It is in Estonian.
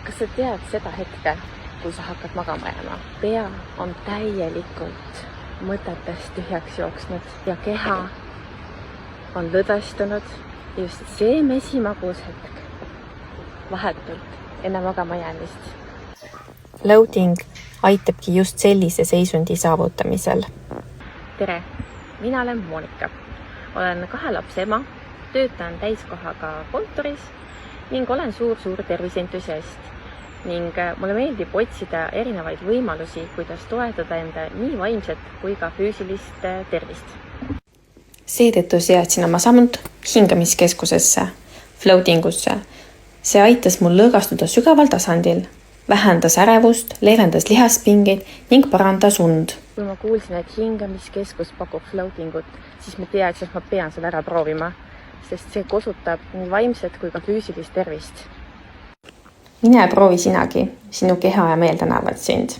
Kas sa tead seda hetke, kui sa hakkad magama jääma? Pea on täielikult mõtetest tühjaks jooksnud ja keha on lõdvestunud. Just see mesimagus hetk vahetult enne magama jäämist. Floating aitabki just sellise seisundi saavutamisel. Tere, mina olen Monika. Olen 2 lapse ema, töötan täiskohaga kontoris ning olen suur terviseentusiast. Ning mulle meeldib otsida erinevaid võimalusi, kuidas toetada enda nii vaimset kui ka füüsilist tervist. Seetõttu seadsin oma sammud hingamiskeskusesse, floatingusse. See aitas mul lõõgastuda sügaval tasandil, vähendas ärevust, leevendas lihaspingeid ning parandas und. Kui ma kuulsin, et hingamiskeskus pakub floatingut, siis ma teadsin, et ma pean seda ära proovima, sest see kosutab nii vaimset kui ka füüsilist tervist. Mine proovi sinagi, sinu keha ja meel tänavad sind.